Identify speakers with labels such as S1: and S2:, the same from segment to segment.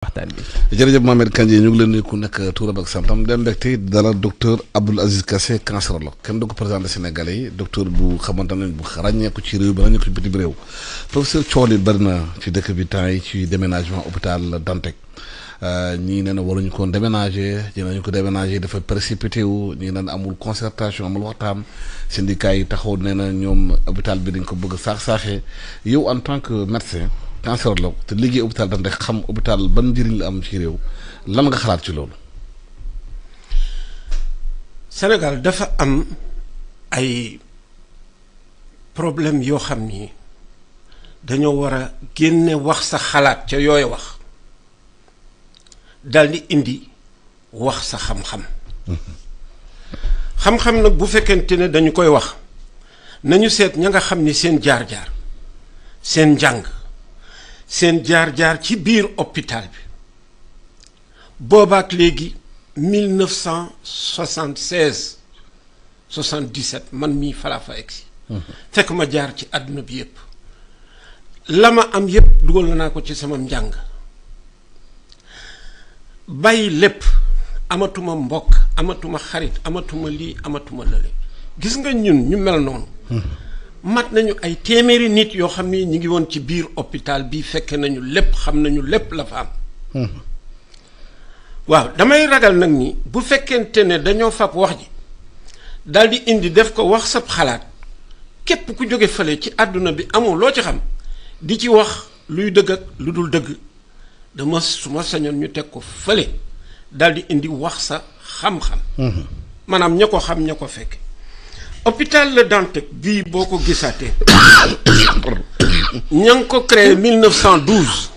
S1: waxtaan bi.
S2: jërëjëf Mohamed Kandji ñu ngi leen di ku nekk turam ak santam dem mbégte dala docteur Abdou Kassé cancérologue kenn du ko présenté Sénégalais yi docteur bu xamante ne bu ràññeeku ci réew bi ràññeeku ci bitim réew professeur Thione bëri na ci dëkk bi temps yi ci déménagement hôpital Dentec ñii nee na waruñu ko déménager dinañu ko déménager dafa précipité wu ñii nee na amul concertation amul waxtaan syndicat yi taxaw nee na ñoom hôpital bi dañ ko bëgg saax-saaxee yow en tant que médecin cancérologue te liggéey hôpital Dantec xam hôpital ban njëriñ la am ci réew lan nga xalaat ci loolu.
S3: Sénégal dafa am ay problème yoo xam ni dañoo war a génne wax sa xalaat ca yooyu wax daldi indi wax sa xam-xam. xam-xam nag bu fekkente ne dañu koy wax nañu seet ña nga xam ni seen jaar-jaar seen njàng. seen jaar-jaar ci biir hôpital bi boobaak léegi 1976 77 man mii falaa fa egsi fekk ma jaar ci àdduna bi yépp la ma am yépp dugal naa ko ci sama njàng bàyyi lépp amatuma mbokk amatuma xarit amatuma lii amatuma lële gis nga ñun ñu mel noonu mat nañu ay téeméeri nit yoo xam ni ñu ngi woon ci biir hôpital bi fekk nañu lépp xam nañu lépp la fa am waaw damay ragal nag ni bu fekkente ne dañoo fab wax ji daldi indi def ko wax sab xalaat képp ku jóge fële ci àdduna bi amul loo ci xam di ci wax luy dëgg ak lu dul dëgg dama su ma sañoon ñu teg ko fële daldi indi wax sa xam-xam maanaam ña ko xam ña ko fekk hôpital Le Dantec bii boo ko gisaatee ña ngi ko créé 1912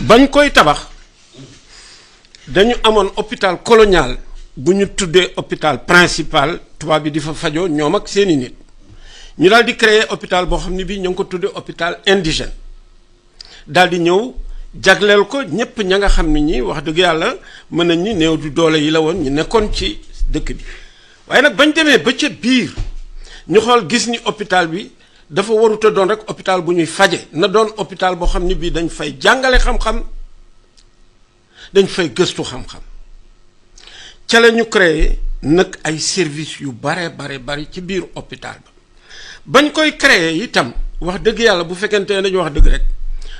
S3: bañ koy tabax dañu amoon hôpital colonial bu ñu tuddee hôpital principal tubaab bi di fa fajoo ñoom ak seeni nit ñu daal di créé hôpital boo xam ne bii ña ngi ko tuddee hôpital indigène daal di ñëw jagleel ko ñépp ña nga xam ne ñi wax dëgg yàlla mën nañ ni néew du doole yi la woon ñu nekkoon ci dëkk bi waaye nag bañ demee ba ca biir ñu xool gis ni hôpital bi dafa waruta doon rek hôpital bu ñuy faje na doon hôpital boo xam ni bii dañ fay jàngale xam-xam dañ fay gëstu xam-xam ca la ñu créé nag ay services yu bari ci biir hôpital ba bañ koy créé itam wax dëgg yàlla bu fekkente ne dañu wax dëgg rek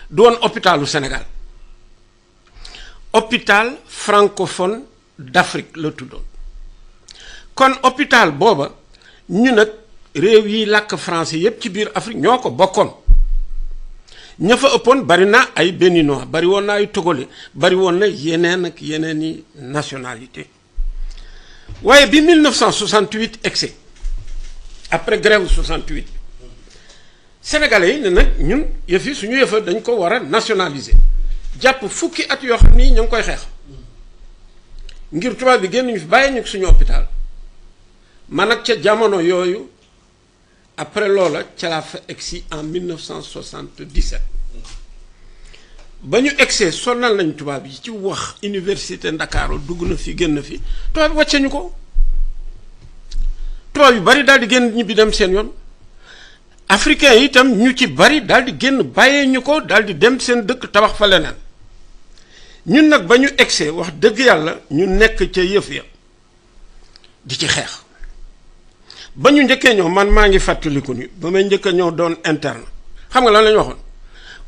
S3: du woon hôpitalu Sénégal hôpital francophone d'Afrique la tuddoon kon hôpital booba ñu nag réew yi làkk français yépp ci biir Afrique ñoo ko bokkoon ña fa ëppoon bari na ay béninois bari woon na ay togolais bari woon na yeneen ak yeneen i nationalité waaye bi 1968 excès après grève 68 sénégalais yi ne nag ñun yëf yi suñu yëfa dañ ko war a nationaliser jàpp fukki at yoo xam ni ñu ngi koy xeex ngir tubaab bi génn ñu fi bàyyi ñu suñu hôpital man ak ca jamono yooyu après loola ca laa fa egsi en 1977 ba ñu egsee sonal nañ tubaab yi ci wax université Ndakaaru dugg na fi génn fi tubaab bi wàcce ñu ko tubaab yu bari daal di génn ñibbi dem seen yoon africain yi itam ñu ci bari daal di génn bàyyee ñu ko daal di dem seen dëkk tabax fa leneen ñun nag ba ñu egsee wax dëgg yàlla ñu nekk ca yëf ya di ci xeex ba ñu njëkkee ñëw man maa ngi fàttaliku ni ba may njëkk a ñëw doon interne xam nga lan la ñu waxoon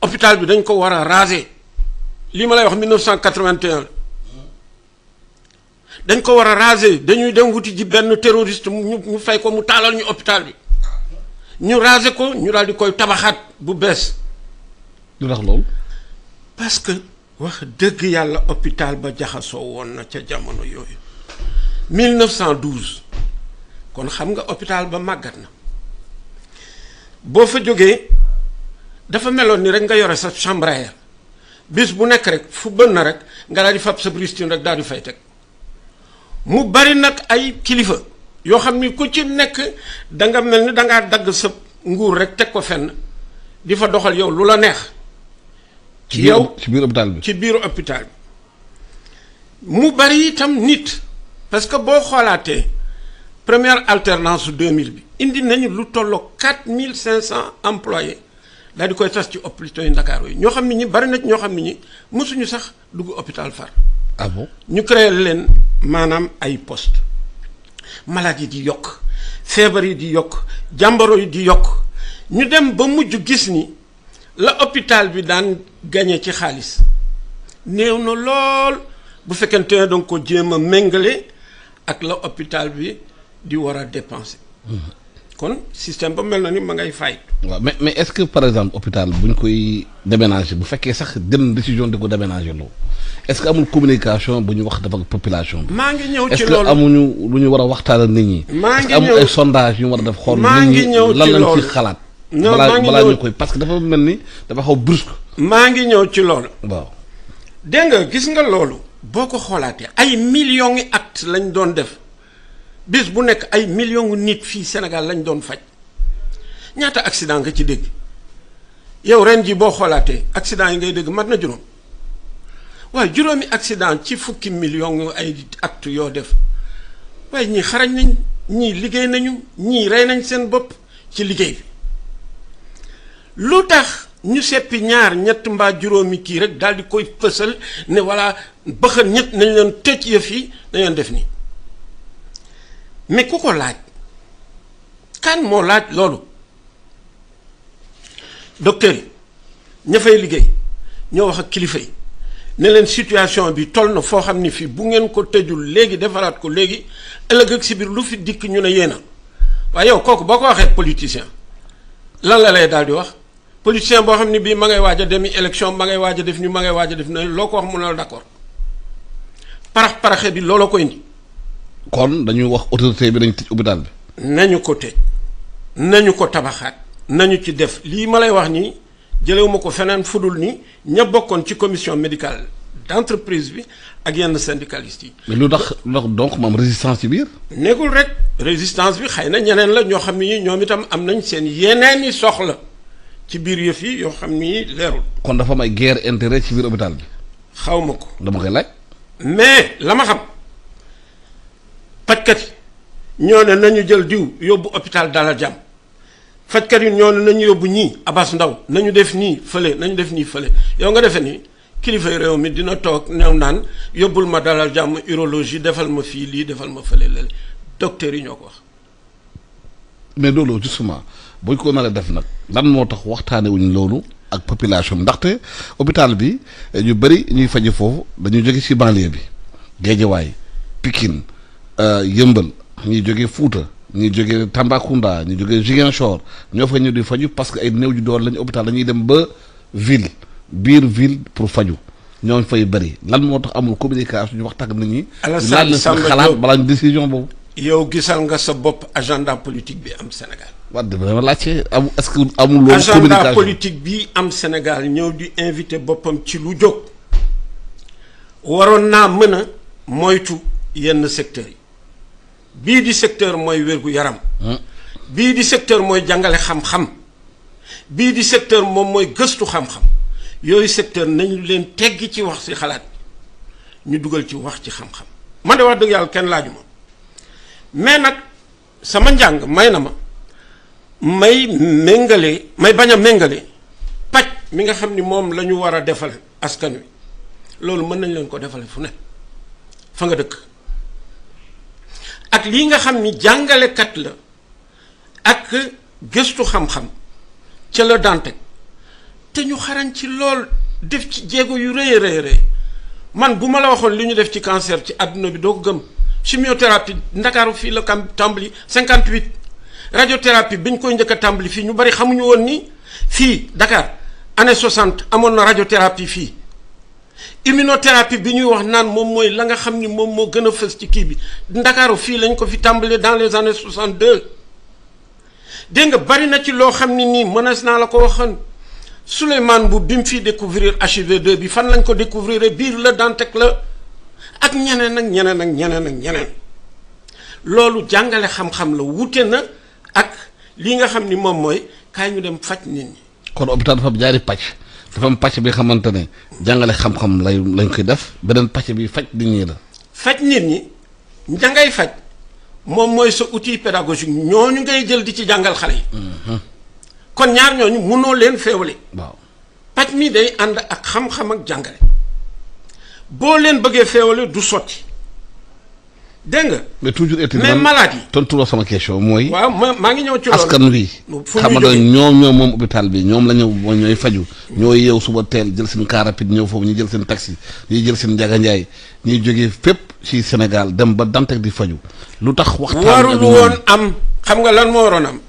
S3: hôpital bi dañ ko war a raser lii ma lay wax 1981 dañ ko war a raser dañuy dem wuti ji benn terroriste ñu fay ko mu taalal ñu hôpital bi ñu raser ko ñu daal di koy tabaxaat bu bees.
S2: lu tax loolu.
S3: parce que wax dëgg yàlla hôpital ba jaxasoo woon na ca jamono yooyu 1912 kon xam nga hôpital ba màggat na boo fa jógee dafa meloon ni rek nga yore sa chambre à air bis bu nekk rek fu bën na rek nga daal di fab sa bristine rek daal di fay teg mu bari nag ay kilifa yoo xam ni ku ci nekk danga mel ni dangaa dagg sa nguur rek teg ko fenn di fa doxal yow lu la neex ci yow
S2: ci biir hôpital bi
S3: ci biir hôpital bi mu bari itam nit parce que boo xoolaatee première alternance 2000 bi indi nañu lu tolloo 4500 employés daal di koy tas ci hôpitaux yi Ndakaaru yi ñoo xam ne ñi bari na ñoo xam ne ñi mësuñu sax dugg hôpital far.
S2: Ah bon?
S3: ñu créé leen maanaam ay poste malade yi di yokk feebar yi di yokk jàmbaro yi di yokk ñu dem ba mujj gis ni la hôpital bi daan gañe ci xaalis néew na lool bu fekkente ne danga ko jéem a méngale ak la hôpital bi di war a dépenser. kon système ba mel na ni ma ngay fay.
S2: waaw mais est-ce que par exemple hôpital bu ñu koy déménager bu fekkee sax jël décision di ko déménager loolu est-ce que amul communication bu ñu wax dafa population bi.
S3: maa ngi ñëw ci
S2: est-ce
S3: loolu
S2: que amuñu lu ñu war a waxtaan ak nit ñi.
S3: maa ngi
S2: est-ce que amul ay sondage yu war a def xool nit ñi lan lañ ci xalaat.
S3: non maa ngi
S2: balaa
S3: ñëw
S2: ñu koy parce que dafa mel ni dafa xaw brusque.
S3: maa ngi ñëw ci loolu.
S2: waaw.
S3: dégg nga gis nga loolu boo ko xoolaatee ay millions ngi acte lañ doon def bis bu nekk ay millions nit fii Sénégal lañ doon faj ñaata accident nga ci dégg yow ren ji boo xoolaatee accident yi ngay dégg mat na juróom waaye juróomi accident ci fukki millions ay acte yoo def waaye ñii xarañ nañ ñii liggéey nañu ñii rey nañ seen bopp ci liggéey bi lu tax ñu seppi ñaar ñett mbaa juróomi kii rek daal di koy fësal ne voilà bëxën ñett nañ leen tëj yëf yi nañ leen def nii mais ku ko laaj kan moo laaj loolu docteur yi ña fay liggéey ñoo wax ak kilifa yi ne leen situation bi toll na foo xam ni fii bu ngeen ko tëjul léegi defaraat ko léegi ëllëg ak si biir lu fi dikk ñu ne yéena waaye yow kooku boo ko waxee politicien lan la lay daal di wax politicien boo xam ne bii ma ngay waaj a demi élection ma ngay waaj a def ni ma ngay waaj a def ne loo ko wax mu ne la d'accord paraxe bi looloo ko indi.
S2: kon dañuy wax autorité bi dañu tëj hôpital bi.
S3: nañu ko tëj nañu ko tabaxaat nañu ci def lii ma lay wax nii jëlewuma ko feneen fudul ni ña bokkoon ci commission médicale d'entreprise bi ak yenn syndicalistes yi.
S2: mais lu tax donc moom résistance ci biir.
S3: nekkul rek résistance bi xëy na ñeneen la ñoo xam ni ñoom itam am nañ seen yeneeni soxla ci biir yëf yi yoo xam ni leerul.
S2: kon dafa am ay guerre intérêt ci biir hôpital bi.
S3: xaw ma ko.
S2: dama koy laaj.
S3: mais la ma xam fajkat yi ñoo ne nañu jël diw yóbbu hôpital Dalal Jàmm fajkat yi ñoo ne nañu yóbbu ñii Abass Ndao nañu def nii fële nañu def nii fële yow nga defee ni kilifay réew mi dina toog ñëw naan yóbbul ma Dalal Jàmm urologie defal ma fii lii defal ma fële lële docteur yi ñoo ko wax.
S2: mais loolu justement buñ ko nar a def nag lan moo tax waxtaane wuñ loolu ak population bi ndaxte hôpital bi ñu bëri ñuy faje foofu dañuy jóge ci banlieue bi Guédiawaye Pikine Yëmbal ñuy jóge Fuuta ñuy jóge Tambacounda ñuy jóge Ziguinchor ñoo fa ñëw di faju parce que ay néew ju doole lañu hôpital dañuy dem ba ville biir ville pour faju ñoo fay bëri lan moo tax amul communication ñu waxtaan ak nit ñi.
S3: Alassane Samba Diop
S2: xalaat balaa ñu décision boobu.
S3: yow gisal nga sa bopp agenda politique bi am Sénégal.
S2: waaw dama laajte am est-ce que amul loolu.
S3: agenda politique bi am Sénégal ñëw di invité boppam ci lu jóg waroon naa mën a moytu yenn secteurs yi bii di secteur mooy wérgu yaram. bii di secteur mooy jàngale xam-xam. bii di secteur moom mooy gëstu xam-xam yooyu secteur nañu leen teggi ci wax ci xalaat ñu dugal ci wax ci xam-xam man de wax dëgg yàlla kenn laaju ma mais nag sama njàng may na ma may bañ a méngale paj mi nga xam ni moom la ñu war a defal askan wi loolu mën nañ leen ko defale fu ne fa nga dëkk ak lii nga xam ni jàngalekat la ak gëstu xam-xam ca la Dentec te ñu xarañ ci lool def ci jéego yu rëy a rëy man bu ma la waxoon li ñu def ci cancer ci àdduna bi doo ko gëm chimiothérapie Ndakaaru fii la tàmbali 58 radiothérapie bi ñu koy njëkk a tàmbali fii ñu bari xamuñu woon ni fii Dakar année 60 amoon na radiothérapie fii immunothérapie bi ñuy wax naan moom mooy la nga xam ni moom moo gën a fës ci kii bi Ndakaaru fii lañ ko fi tàmbalee dans les années 62 dégg nga bari na ci loo xam ni nii mënees naa la ko waxoon Souleymane bu bi mu fii découvrir HIV2 bi fan lañ ko découvrir biir la Dentec la ak ñeneen ak ñeneen ak ñeneen ak ñeneen loolu jàngale xam-xam la wute na ak lii nga xam ni moom mooy kaay ñu dem faj nit ñi.
S2: kon hôpital dafa am ñaari pàcc dafa am pàcc bi xamante ne jàngale xam-xam lañ koy def beneen pàcc bi faj nit ñi la.
S3: faj nit ñi njàngay faj moom mooy sa outil pédagogique ñooñu ngay jël di ci jàngal xale yi. kon ñaar ñooñu mënoo leen féewale.
S2: waaw
S3: paj mi day ànd ak xam-xam ak jàngale boo leen bëggee féewale du sotti dégg nga.
S2: mais toujours est
S3: mais malade yi.
S2: tontu sama question mooy.
S3: waaw maa ngi ñëw ci loolu
S2: askan wi. xam nga ñoom moom hôpital bi ñoom la ñëw ñooy faju ñooy yeew suba teel jël seen car rapide ñëw foofu ñi jël seen taxi ñi jël seen njaganjaay ñuy jógee fépp ci Sénégal dem ba Dantec di faju lu tax waxtaan
S3: warul woon am xam nga lan moo waroon am.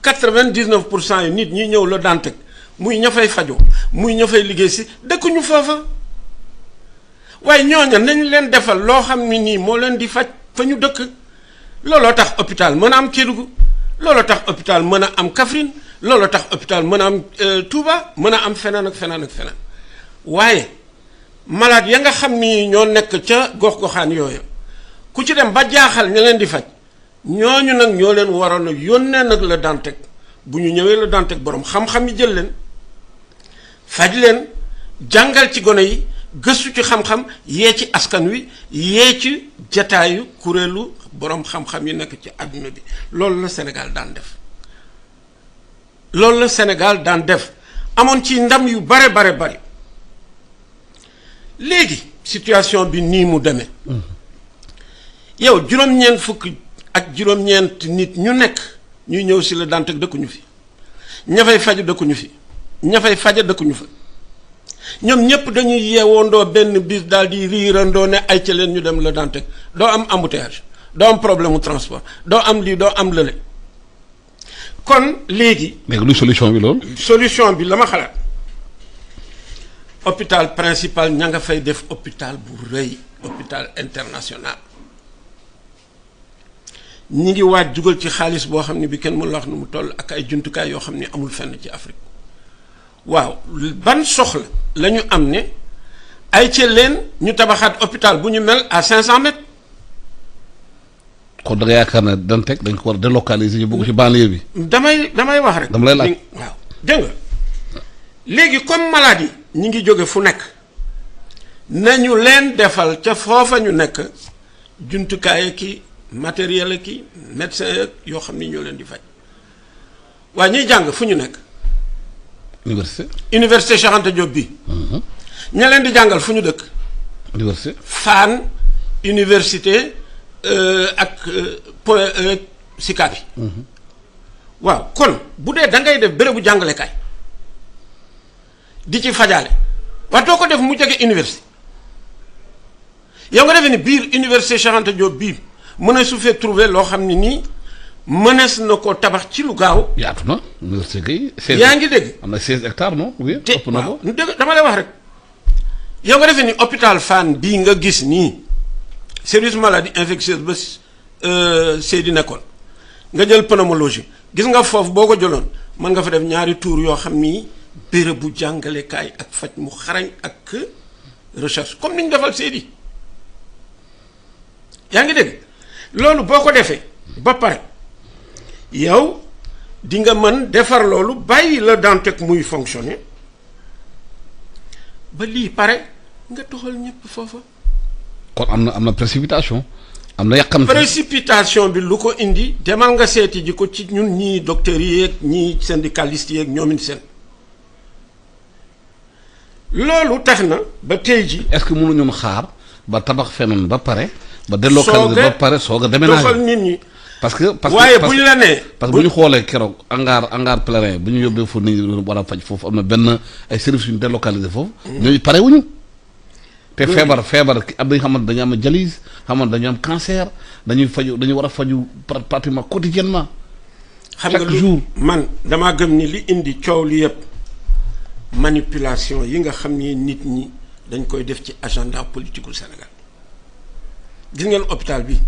S3: 99% yi nit ñi ñëw la Dantec muy ña fay fajoo muy ña fay liggéey si dëkkuñu foofa waaye ñooña nañ leen defal loo xam ni nii moo leen di faj fa ñu dëkk looloo tax hôpital mën a am Kédougou looloo tax hôpital mën a am Kaffrine looloo tax hôpital mën a am Touba mën a am feneen ak feneen ak feneen waaye malade ya nga xam ni ñoo nekk ca gox-goxaan yooyu ku ci dem ba jaaxal ña leen di faj ñooñu nag ñoo leen waroon a yónnee nag la Dantec bu ñu ñëwee la Dantec borom xam-xam yi jël leen faj leen jàngal ci gone yi gëstu ci xam-xam yee ci askan wi yee ci jataayu kuréelu borom xam-xam yi nekk ci àdduna bi loolu la Sénégal daan def loolu la Sénégal daan def amoon ci ndam yu bare bari léegi situation bi nii mu demee yow juróom-ñeent fukk ak juróom-ñeent nit ñu nekk ñuy ñëw si la Dantec dëkkuñu fi ña fay faju dëkkuñu fi ña fay faja dëkkuñu fa ñoom ñëpp dañuy yeewoondoo benn bis daal di riirandoo ne ay ca leen ñu dem la Dantec doo am embouteillage doo am problème mu transport doo am lii doo am lële kon léegi.
S2: léegi luy solution bi loolu.
S3: solution bi la ma xalaat hôpital principal ña nga fay def hôpital bu rëy hôpital international ñi ngi waaj jugal ci xaalis boo xam ne bi kenn mënu la wax nu mu toll ak ay jumtukaay yoo xam ne amul fenn ci Afrique waaw ban soxla la ñu am ne ay ci leen ñu tabaxaat hôpital bu ñu mel à 500 mètres.
S2: kon da nga yaakaar ne Dantec dañ ko war a délocaliser ñu bëgg ci banlieue bi.
S3: damay wax rek.
S2: dama lay laaj
S3: waaw dégg nga léegi comme maladie ñi ngi jóge fu nekk nañu leen defal ca foofa ñu nekk jumtukaay ki matériel ki médecin yoo xam ni ñoo leen di faj waaye ñuy jàng fu ñu nekk. université Cheikh Anta Diop bi ña leen di jàngal fu ñu dëkk.
S2: université
S3: Fann université ak Sika bi. waaw kon bu dee da ngay def bérébu jàngalekaay di ci fajaale waaye doo ko def mu jege université yow nga defee ni biir université Cheikh Anta Diop bii mën a su fee trouver loo xam ne nii mënees na ko tabax ci lu gaaw.
S2: yaatu na université kay.
S3: yaa ngi dégg.
S2: am na 16 hectares non. oui ëpp na ko
S3: dégg dama lay wax rek yow nga defee ni hôpital Fann bii nga gis nii service maladie infectieuse ba Seydi nekkoon nga jël pneumologie gis nga foofu boo ko jëloon mën nga fa def ñaari tour yoo xam ni béréb bu jàngalekaay ak faj mu xarañ ak recherche comme ni ñu defal Seydi yaa ngi dégg loolu boo ko defee ba pare yow di nga mën defar loolu bàyyi la Dantec muy fonctionner ba lii pare nga toxal ñëpp foofa.
S2: kon am na précipitation am na yàqamte.
S3: précipitation bi lu ko indi demal nga seeti ji ko ci ñun ñii docteurs yi yeeg ñii syndicalistes yeeg ñoomin seen loolu tax na ba tey ji.
S2: est-ce que mënuñu xaar ba tabax feneen ba pare. ba délocaliser ba pare soog a déménager
S3: doxal nit ñi.
S2: parce que
S3: waaye bu ñu la nee.
S2: parce que bu ñu xoolee keroog hangar pèlerin bu ñu yóbbee foofu nit ñi war a faj foofu am na benn ay services yu ñu délocalisé foofu. ñooñu pare wuñu te feebar am dañu xamante dañu am dialyse xamante dañu am cancer dañuy faju dañu war a faju pratiquement quotidiennement.
S3: xam nga lu man damaa gëm ni li indi coow li yëpp manipulation yi nga xam ni nit ñi dañ koy def ci agenda politique gu Sénégal gis ngeen hôpital bi.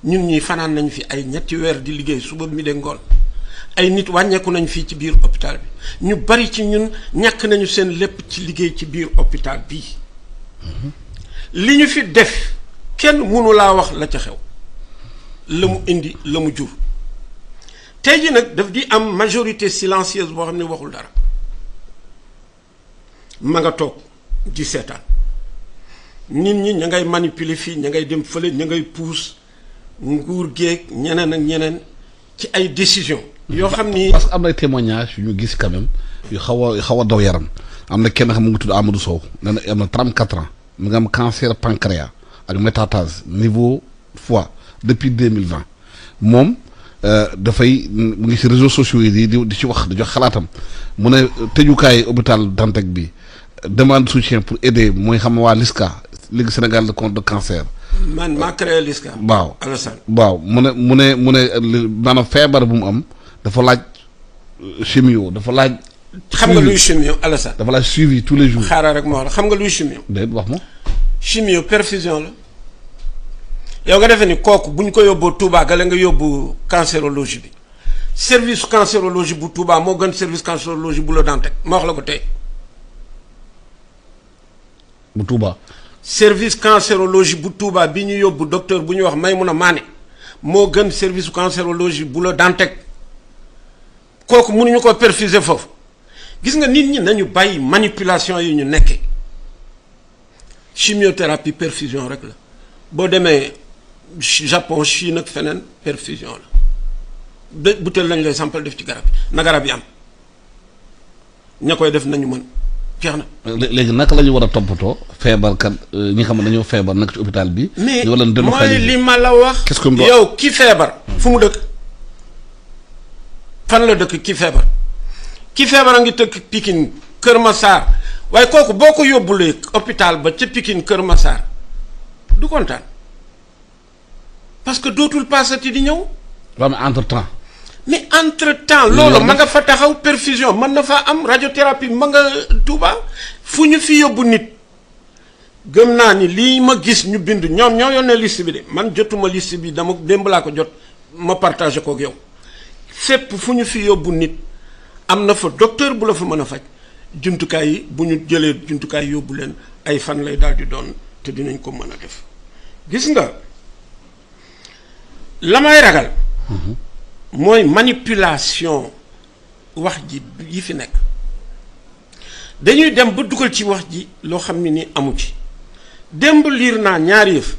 S3: ñun ñi fanaan nañ fi ay ñetti weer di liggéey suba mi de ngoon ay nit wàññeeku nañ fii ci biir hôpital bi ñu bari ci ñun ñàkk nañu seen lépp ci liggéey ci biir hôpital bii li ñu fi def kenn mënu laa wax la ca xew la mu indi la mu jur tey ji nag daf di am majorité silencieuse boo xam ne waxul dara ma nga toog di seetaan nit ñi ña ngay manipuler fii ña ngay dem fële ña ngay puus nguur geeg ñeneen ak ñeneen ci ay décision yoo xam ni
S2: parce que am na témoignage yu ñu gis quand même yu xaw a daw yaram am na kenn xam mu ngi tudd Amadou Sow nee na am na 34 ans mu ngi am cancer pancréas ak métatase niveau foie depuis 2020 moom dafay mu ngi ci réseaux sociaux yi di ci wax di jox xalaatam mu ne tëjukaay hôpital Dentec bi demande soutien pour aider mooy xam waa LISCA Ligue Sénégal de contre cancer.
S3: man maa créé LISCA.
S2: waaw
S3: Alassane.
S2: waaw mu ne maanaam feebar bu mu am dafa laaj chimio dafa laaj.
S3: xam nga luy chimio Alassane.
S2: dafa laaj suivi tous les jours.
S3: xaaral rek ma wax la xam nga luy chimio.
S2: déet wax ma.
S3: chimio perfusion la. yow nga defee ni kooku bu ñu ko yóbboo Touba gale nga yóbbu cancérologie bi service cancérologie bu Touba moo gën service cancérologie bu la Dentec ma wax la ko tey.
S2: bu Touba.
S3: service cancérologie bu Touba bi ñu yóbbu docteur bu ñuy wax Maymuna Maane moo gën service cancérologie bu la Dentec kooku mënuñu ko perfuser foofu gis nga nit ñi nañu bàyyi manipulation yi ñu nekkee chimiothérapie perfusion rek la boo demee Japon Chine ak feneen perfusion la ba butéel lañ lay sampal def ci garab yi na garab yi am ña koy def nañu mën jeex na.
S2: léegi naka la ñu war a toppatoo feebarkat ñi xam ne dañoo feebar nekk ci hôpital bi.
S3: mais mooy li ma la wax.
S2: qu'est-ce que
S3: yow ki feebar. fu mu dëkk fan la dëkk ki feebar ki feebar a ngi tëkk Pikine Kër Massar waaye kooku boo ko yóbbulee hôpital ba ca Pikine Kër Massar du kontaan parce que dootul passati di ñëw.
S2: waaw mais entre temps.
S3: mais entre temps loolu ma nga fa taxaw perfusion mën na faa am radiothérapie ma nga Touba fu ñu fi yóbbu nit gëm naa ni lii ma gis ñu bind ñoom ñoo yónnee liste bi de man jotuma liste bi dama démb laa ko jot ma partagé ko ak yow fépp fu ñu fi yóbbu nit am na fa docteur bu la fa mën a faj jumtukaay yi bu ñu jëlee jumtukaay yóbbu leen ay fan lay daal di doon te dinañ ko mën a def gis nga la may ragal. mooy manipulation wax ji yi fi nekk dañuy dem ba dugal ci wax ji loo xam ne ni amu ci démb liir naa ñaari yëf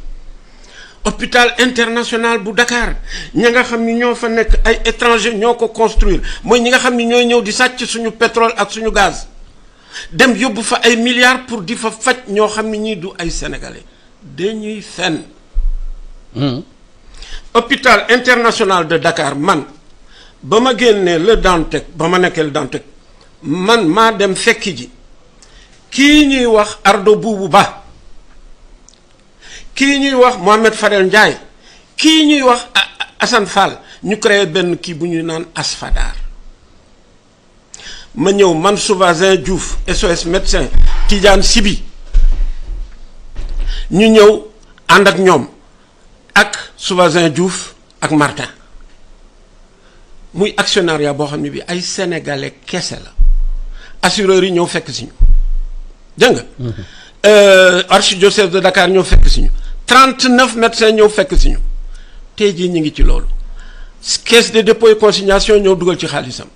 S3: hôpital international bu Dakar ña nga xam ni ñoo fa nekk ay étranger ñoo ko construire mooy ñi nga xam ni ñooy ñëw di sàcc suñu pétrole ak suñu gaz dem yóbbu fa ay milliards pour di fa faj ñoo xam ni ñii du ay sénégalais dañuy fenn. Hôpital international de Dakar man ba ma génnee le Dentec ba ma nekkee le Dentec man maa dem fekki ji kii ñuy wax Ardo Boubou Ba kii ñuy wax Mohamed Fadel Ndiaye kii ñuy wax Assane Fall ñu créé benn kii bu ñu naan Asfadar ma ñëw man Souvasin Diouf SOS médecin Tidiane Sibi ñu ñëw ànd ak ñoom ak Souvasin Diouf ak Martin muy actionnariat boo xam ne bi ay sénégalais kese la assureurs yi ñëw fekk si ñu dégg nga archidiocèse de Dakar ñëw fekk si ñu 39 médecins ñëw fekk si ñu tey jii ñu ngi ci loolu caisse de dépôt et consignation ñëw dugal ci xaalisam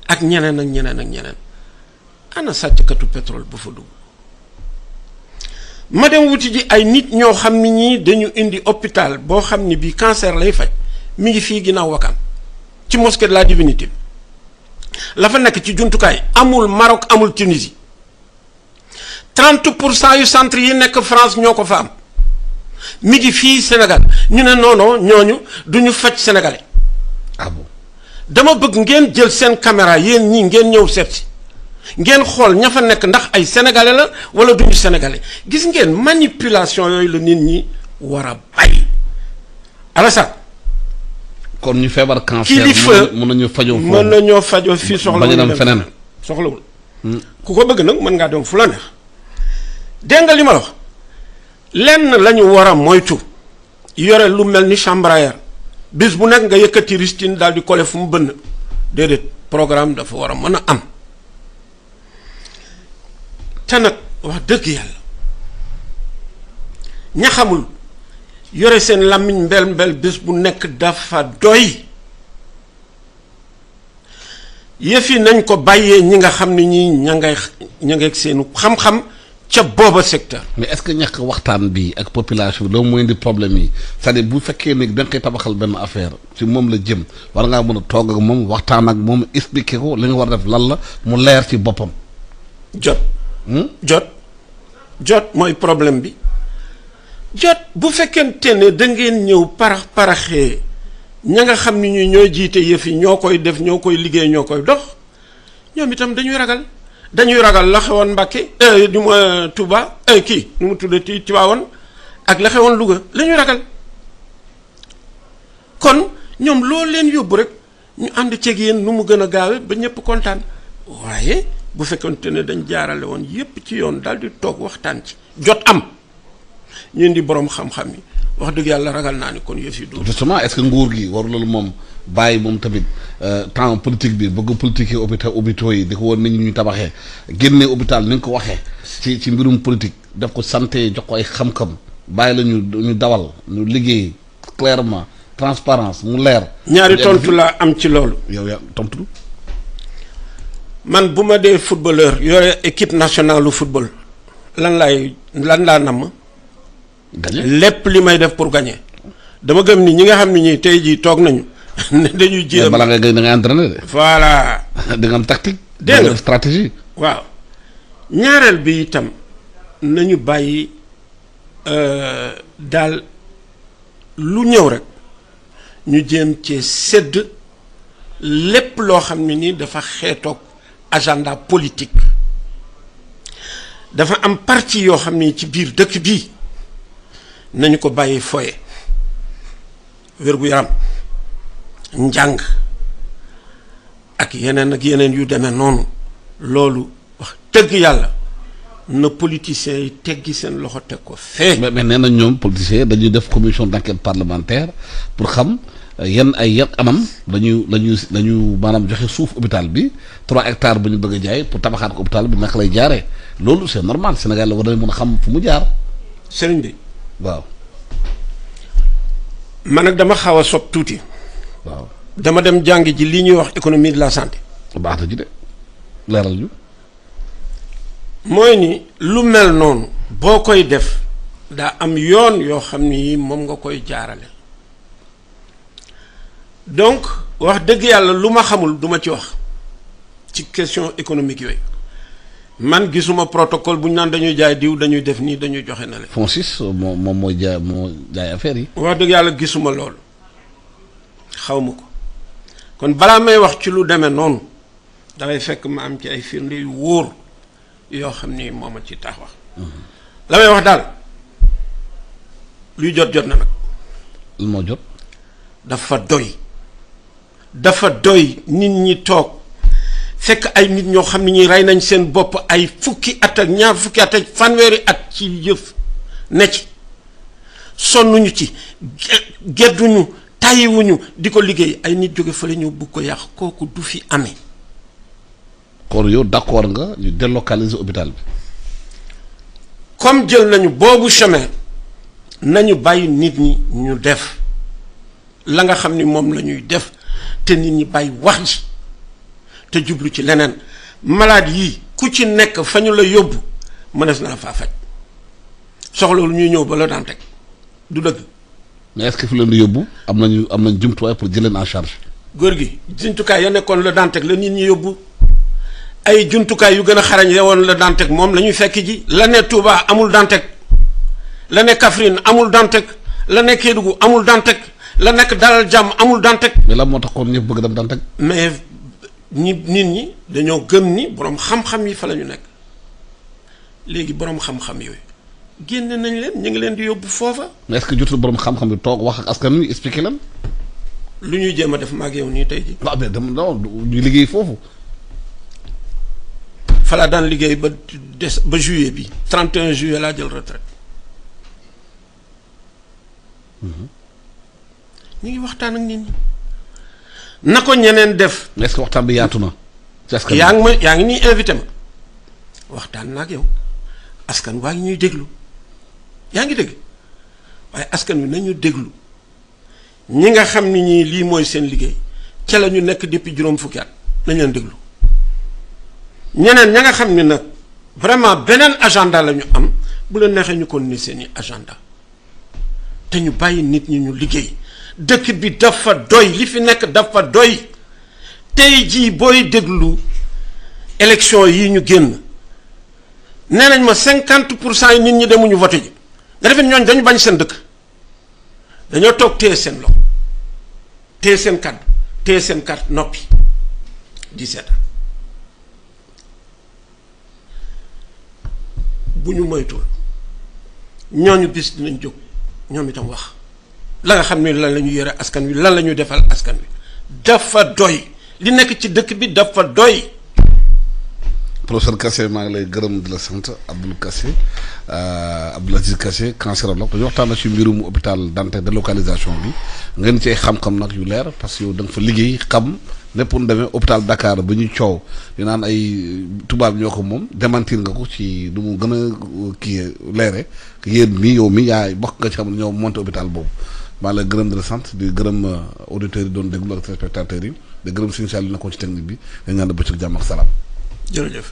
S3: ak ñeneen ak ñeneen ak ñeneen ana sàcckatu pétrole bu fa dugg ma dem wuti ji ay nit ñoo xam ni ñii dañu indi hôpital boo xam ni bii cancer lay faj mi ngi fii ginnaaw Wakam ci mosquée de la Divinité la fa nekk ci jumtukaay amul Maroc amul Tunisie 30% yu centre yi nekk France ñoo ko fa am mi ngi fii Sénégal ñu ne non ñooñu du ñu faj sénégalais.
S2: ah bon
S3: dama bëgg ngeen jël seen caméra yéen ñii ngeen ñëw seet si ngeen xool ña fa nekk ndax ay sénégalais la wala duñu sénégalais gis ngeen manipulation yooyu la nit ñi war a bay. Alassane.
S2: kon ñu feebar cancer
S3: kilifa
S2: mën nañu fajoo foofu
S3: mën nañoo fajoo fii soxlawul
S2: bañ a dem feneen
S3: soxlawul. ku ko bëgg nag mën ngaa dem fu la neex dégg nga li ma wax lenn la ñu war a moytu yore lu mel ni chambre à air bis bu nekk nga yëkkati ristine daal di coller fu mu bënn déedéet programme dafa war a mën a am. te nag wax dëgg yàlla ña xamul yore seen làmmiñ mbel bés bu nekk dafa doy yëf yi nañ ko bàyyee ñi nga xam ne ñi ña ngay seenu xam-xam ca booba secteur.
S2: mais est-ce que ñàkk waxtaan bi ak population bi loolu mooy indi problème yi c'est-à-dire bu fekkee ne da nga koy tabaxal benn affaire ci moom la jëm war ngaa mën a toog ak moom waxtaan ak moom expliquer ko li nga war a def lan la mu leer ci boppam.
S3: jot mooy problème bi jot bu fekkente ne da ngeen ñëw paraxee ña nga xam ni ñu ñooy jiite yëf yi ñoo koy def ñoo koy liggéey ñoo koy dox ñoom itam dañuy ragal la xewoon Mbàkke du ma Touba kii nu mu tuddati Tiwaawoon ak la xewoon Louga la ñuy ragal kon ñoom loolu leen yóbbu rek ñu ànd ceeg yéen nu mu gën a gaawe ba ñëpp kontaan waaye bu fekkonte ne dañ jaarale woon yépp ci yoon daal di toog waxtaan ci jot am ñu indi boroom xam-xam yi wax dëgg yàlla ragal naa ni kon yëf yi du
S2: justement est-ce que nguur gi waru loolu moom bàyyi moom tamit temps politique bi bëgg politique yi hôpitaux yi di ko woon nit ñi ñu tabaxee génne hôpital ni nga ko waxee ci mbirum politique def ko santé jox ko ay xam-xam bàyyi la ñu dawal ñu liggéey clairement transparence mu leer.
S3: ñaari tontu laa am ci loolu.
S2: yow yaa tontu.
S3: man bu ma dee footballeur yore équipe nationale lu football lan laa namm.
S2: gagné
S3: lépp li may def pour gagner dama gëm ni ñi nga xam ne ñi tey jii toog nañu ne dañuy jéem.
S2: balaa ngay gagné da ngay entraîné de.
S3: voilà.
S2: da nga am tactique.
S3: dégg nga
S2: stratégie.
S3: waaw ñaareel bi itam nañu bàyyi daal lu ñëw rek ñu jéem cee sédd lépp loo xam ne ni dafa xeetoog agenda politique dafa am parti yoo xam ne ci biir dëkk bii nañu ko bàyyi foye wér-gu-yaram njàng ak yeneen yu demee noonu loolu wax dëgg yàlla na politiciens yi teggi seen loxo teg ko fee.
S2: mais nee na ñoom politiciens dañuy def commission d'enquête parlementaire pour xam yan anam lañu maanaam joxe suuf hôpital bi 3 hectares bu ñu bëgg a jaay pour tabaxaat ko hôpital bi naka lay jaaree loolu c'est normal Sénégal la war nañ mën a xam fu mu jaar.
S3: sëriñ bi
S2: waaw.
S3: man nag dama xaw a sob tuuti.
S2: waaw
S3: dama dem jàng ji li ñuy wax économie de la santé.
S2: baax na ji de leeral ñu.
S3: mooy ni lu mel noonu boo koy def daa am yoon yoo xam ni moom nga koy jaarale donc wax dëgg yàlla lu ma xamul duma ci wax ci question économique yooyu man gisuma protocole bu ñu naan dañuy jaay diw dañuy def nii dañuy joxe na le
S2: FONSIS moom moo jaay affaire yi.
S3: wax dëgg yàlla gisuma loolu xaw ma ko kon balaa may wax ci lu demee noonu dafay fekk ma am ci ay firnde yu wóor yoo xam ni moo ma ci tax wax la may wax daal luy jot na nag.
S2: lu moo jot.
S3: dafa doy nit ñi toog fekk ay nit ñoo xam ne ñi rey nañ seen bopp ay fukki at ak ñaar fukki at ak fanweeri at ci yëf ne ci sonnuñu ci gedduñu tàyyiwuñu di ko liggéey ay nit jóge fële ñëw bugg ko yàq kooku du fi amee.
S2: kon yow d'accord nga ñu délocaliser hôpital bi.
S3: comme jël nañu boobu chemin nañu bàyyi nit ñi ñu def la nga xam ni moom la ñuy def te nit ñi bàyyi wax ji te jublu ci leneen malade yii ku ci nekk fa ñu la yóbbu mënees naa faa faj soxlawul ñuy ñëw ba la Dentec du dëgg.
S2: mais est-ce que fi leen di yóbbu am nañ jumtuwaay pour jëleen en charge.
S3: góor gi jumtukaay ya nekkoon la Dentec la nit ñi yóbbu ay jumtukaay yu gën a xarañ ya woon la Dentec moom la ñuy fekk ji la ne Touba amul Dentec la ne Kaffrine amul Dentec la ne Kédougou amul Dentec la nekk Dalal Jàmm amul Dentec.
S2: mais lan moo tax kon ñëpp bëgg dem Dentec.
S3: mais nit ñi dañoo gëm ni boroom xam-xam yi fa la ñu nekk léegi boroom xam-xam yooyu génne nañ leen ñu ngi leen di yóbbu foofa.
S2: mais est-ce que jotul boroom xam-xam bi toog wax ak askan wi expliqué leen.
S3: lu ñuy jéem a def maag yow nii tey ji.
S2: waaw mais dem non ñu liggéey foofu.
S3: fa laa daan liggéey ba juillet bi 31 juillet laa jël retraite. ñu ngi waxtaan ak nit ñi na ko ñeneen def.
S2: mais est-ce que waxtaan bi yaatu na. ci askan
S3: yaa ngi nii invité ma waxtaan na ak yow askan waa ngi ñuy déglu yaa ngi dégg waaye askan wi nañu déglu ñi nga xam ni ñii lii mooy seen liggéey ca la ñu nekk depuis juróom fukki at nañ leen déglu ñeneen ña nga xam ni nag vraiment beneen agenda la ñu am bu la neexee ñu continuer seeni agenda te ñu bàyyi nit ñi ñu liggéey dëkk bi dafa doy li fi nekk dafa doy tey jii booy déglu élection yi ñu génn nee nañ ma 50% yi nit ñi demuñu voté ji nga defee ñooñ dañu bañ seen dëkk dañoo toog téye seen loxo téye seen kàddu téye seen carte noppi di seetaan bu ñu moytuwul ñooñu bis dinañ jóg ñoom itam wax la nga xam ne lan la ñu yore askan wi lan la ñuy defal askan wi dafa doy li nekk ci dëkk bi dafa doy.
S2: professeur Kassé maa ngi lay gërëm di la sant Abdou Kassé Abdou Aziz Kassé cancérologue dañu waxtaan ci mbirum hôpital Dentec délocalisation bi ngeen ci ay xam-xam nag yu leer parce que yow da nga fa liggéey xam lépp lu demee hôpital Dakar ba ñuy coow yu naan ay tubaab ñoo ko moom démentir nga ko ci du mu gën a kii leere yéen mii yow mi yaay bokk nga ci xam ne ñoo monté hôpital boobu maa ngi lay gërëm di la sant di gërëm auditeurs yi doon déglu ak spectateurs yi di gërëm suñu saal yi nekkoon ci technique bi dañ ñaan bëccëg jàmm ak salaam.
S3: jërëjëf.